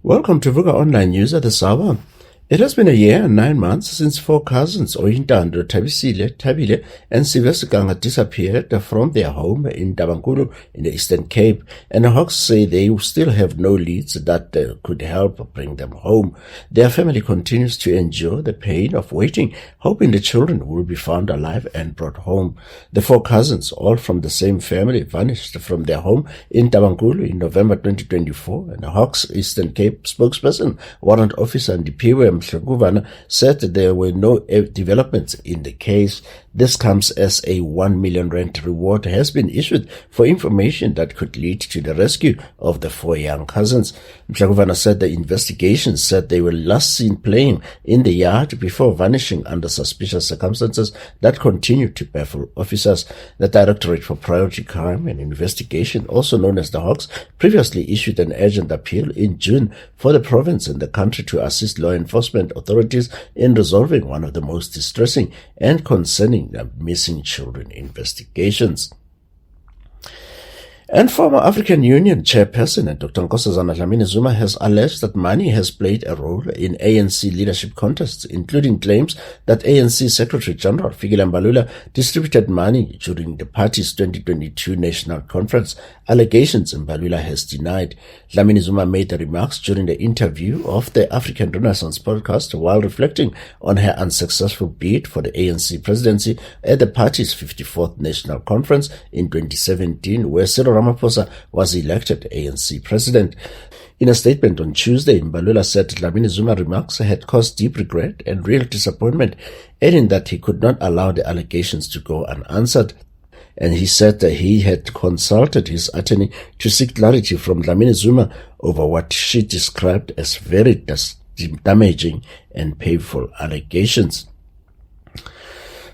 Welcome to Vuka Online News at this hour. It has been a year and 9 months since four cousins, Oyintando, Tabile, and Sivesikanga disappeared from their home in Tabankulu in the Eastern Cape, and the Hawks say they still have no leads that could help bring them home. Their family continues to endure the pain of waiting, hoping the children will be found alive and brought home. The four cousins, all from the same family, vanished from their home in Tabankulu in November 2024, and the Hawks Eastern Cape spokesperson, Warrant Officer Ndipiwe Mhlekuvana, said that there were no developments in the case. This comes as a 1 million rand reward has been issued for information that could lead to the rescue of the four young cousins. Mhlekuvana said the investigation said they were last seen playing in the yard before vanishing under suspicious circumstances that continue to baffle officers. The Directorate for Priority Crime and Investigation, also known as the Hawks, previously issued an urgent appeal in June for the province and the country to assist law enforcement authorities in resolving one of the most distressing and concerning missing children investigations. And former African Union chairperson Dr. Nkosazana Dlamini-Zuma has alleged that money has played a role in ANC leadership contests, including claims that ANC Secretary General Fikile Mbalula distributed money during the party's 2022 national conference, allegations Mbalula has denied. Dlamini-Zuma made the remarks during the interview of the African Renaissance podcast while reflecting on her unsuccessful bid for the ANC presidency at the party's 54th national conference in 2017, where Cyril Ramaphosa was elected ANC president. In a statement on Tuesday, Mbalula said Dlamini-Zuma remarks had caused deep regret and real disappointment, adding that he could not allow the allegations to go unanswered. And he said that he had consulted his attorney to seek clarity from Dlamini-Zuma over what she described as very damaging and painful allegations.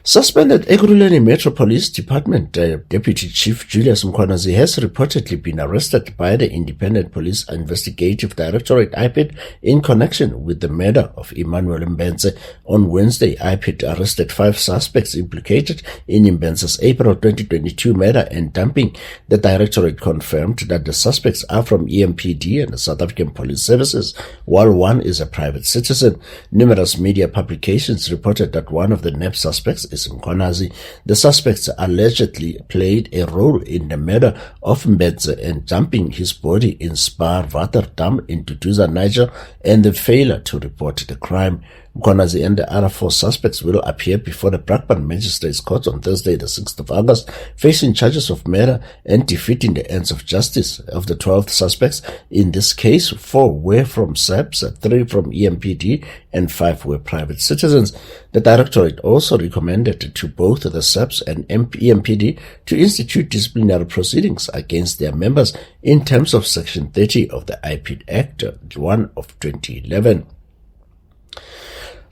Suspended Ekurhuleni Metro Police Department Deputy Chief Julius Mkhwanazi has reportedly been arrested by the Independent Police Investigative Directorate IPID in connection with the murder of Emmanuel Mbenze. On Wednesday, IPID arrested 5 suspects implicated in Mbenze's April 2022 murder and dumping. The Directorate confirmed that the suspects are from EMPD and the South African Police Services, while one is a private citizen. Numerous media publications reported that one of the nabbed suspects is Mkhwanazi. The suspects allegedly played a role in the murder of Mbenze and dumping his body in Spar Waterdam in Duduza, Niger, and the failure to report the crime. Mkhwanazi and the other 4 suspects will appear before the Brakpan Magistrates Court on Thursday, the 6th of August, facing charges of murder and defeating the ends of justice. Of the 12 suspects in this case, 4 were from SAPS, 3 from EMPD, and 5 were private citizens. The Directorate also recommended to both the SAPS and EMPD to institute disciplinary proceedings against their members in terms of Section 30 of the IPID Act 1 of 2011.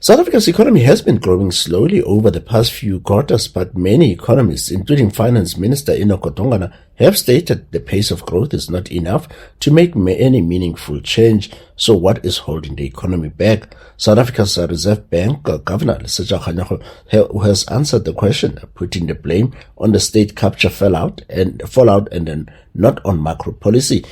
South Africa's economy has been growing slowly over the past few quarters, but many economists, including Finance Minister Enoch Godongwana, have stated the pace of growth is not enough to make any meaningful change. So what is holding the economy back? South Africa's Reserve Bank Governor Lesetja Kganyago, who has answered the question, putting the blame on the state capture fallout and then not on macro policy.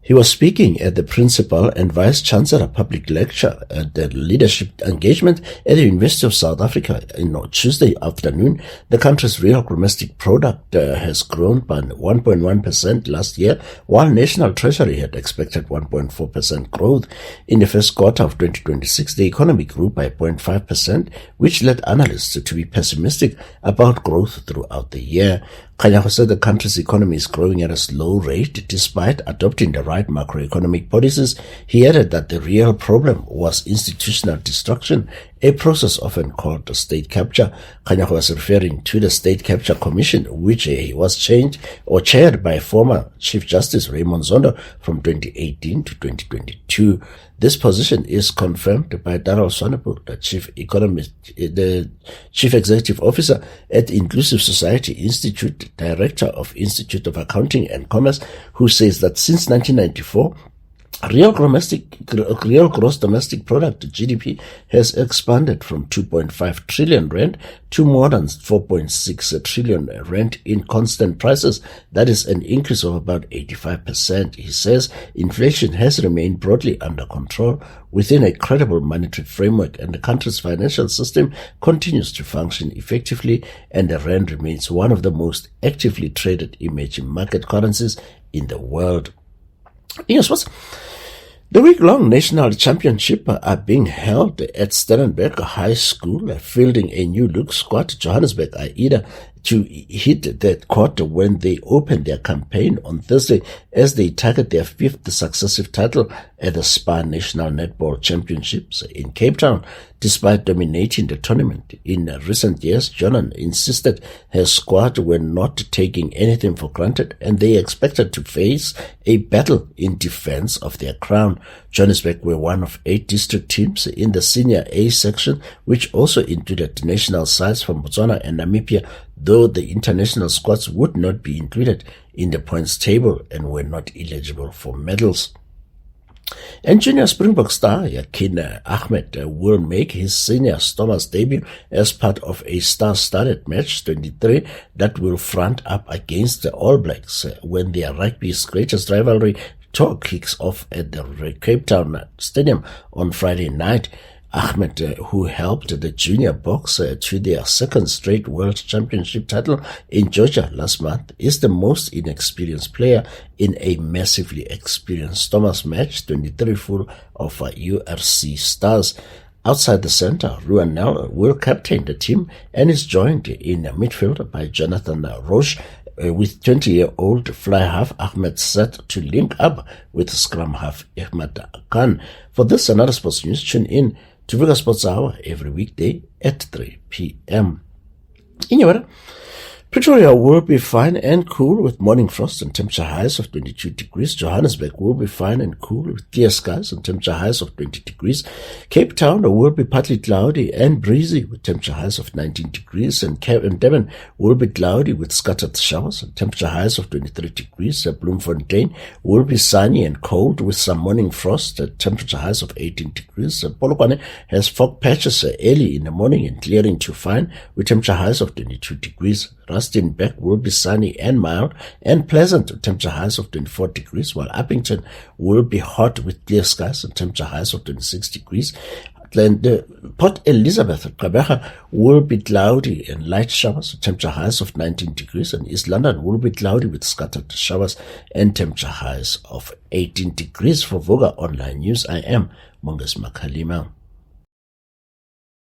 He was speaking at the Principal and Vice Chancellor public lecture at the leadership engagement at the University of South Africa on Tuesday afternoon. The country's real domestic product has grown by 1.1% last year, while National Treasury had expected 1.4% growth. In the first quarter of 2026, the economy grew by 0.5%, which led analysts to be pessimistic about growth throughout the year. Kganyago said the country's economy is growing at a slow rate despite adopting the right macroeconomic policies. He added that the real problem was institutional destruction, a process often called state capture. Kganyago was referring to the State Capture Commission, which was chaired by former Chief Justice Raymond Zondo from 2018 to 2022. This position is confirmed by Darrell Swanepoel, the Chief Executive Officer at Inclusive Society Institute, Director of Institute of Accounting and Commerce, who says that since 1994, Real gross domestic product (GDP) has expanded from 2.5 trillion rand to more than 4.6 trillion rand in constant prices. That is an increase of about 85%. He says inflation has remained broadly under control within a credible monetary framework, and the country's financial system continues to function effectively, and the rand remains one of the most actively traded emerging market currencies in the world. Yes, the week-long national championship are being held at Stellenberg High School, fielding a new look squad. Johannesburg are eager to hit that court when they open their campaign on Thursday as they target their 5th successive title at the SPAR National Netball Championships in Cape Town. Despite dominating the tournament in recent years, Jonan insisted her squad were not taking anything for granted, and they expected to face a battle in defense of their crown. Johannesburg were one of 8 district teams in the senior A section, which also included national sides from Botswana and Namibia, though the international squads would not be included in the points table and were not eligible for medals. And junior Springbok star Yakin Ahmed will make his senior Stormers debut as part of a star-studded match 23 that will front up against the All Blacks when their rugby's greatest rivalry tour kicks off at the Cape Town Stadium on Friday night. Ahmed, who helped the junior Boks to their second straight World Championship title in Georgia last month, is the most inexperienced player in a massively experienced Stormers match 23 full of URC stars. Outside the center, Ruan Nel will captain the team and is joined in midfield by Jonathan Roche, with 20-year-old fly half Ahmed set to link up with scrum half Ahmed Khan. For this and other sports news, tune in to Vuka Sports Hour every weekday at 3 p.m. In your weather, Pretoria will be fine and cool with morning frost and temperature highs of 22 degrees. Johannesburg will be fine and cool with clear skies and temperature highs of 20 degrees. Cape Town will be partly cloudy and breezy with temperature highs of 19 degrees. And Durban will be cloudy with scattered showers and temperature highs of 23 degrees. Bloemfontein will be sunny and cold with some morning frost at temperature highs of 18 degrees. Polokwane has fog patches early in the morning and clearing to fine with temperature highs of 22 degrees. Rustenburg will be sunny and mild and pleasant with temperature highs of 24 degrees, while Uppington will be hot with clear skies and temperature highs of 26 degrees. Port Elizabeth, Gqeberha, will be cloudy and light showers with temperature highs of 19 degrees, and East London will be cloudy with scattered showers and temperature highs of 18 degrees. For Vuka Online News, I am Monges Makhalima.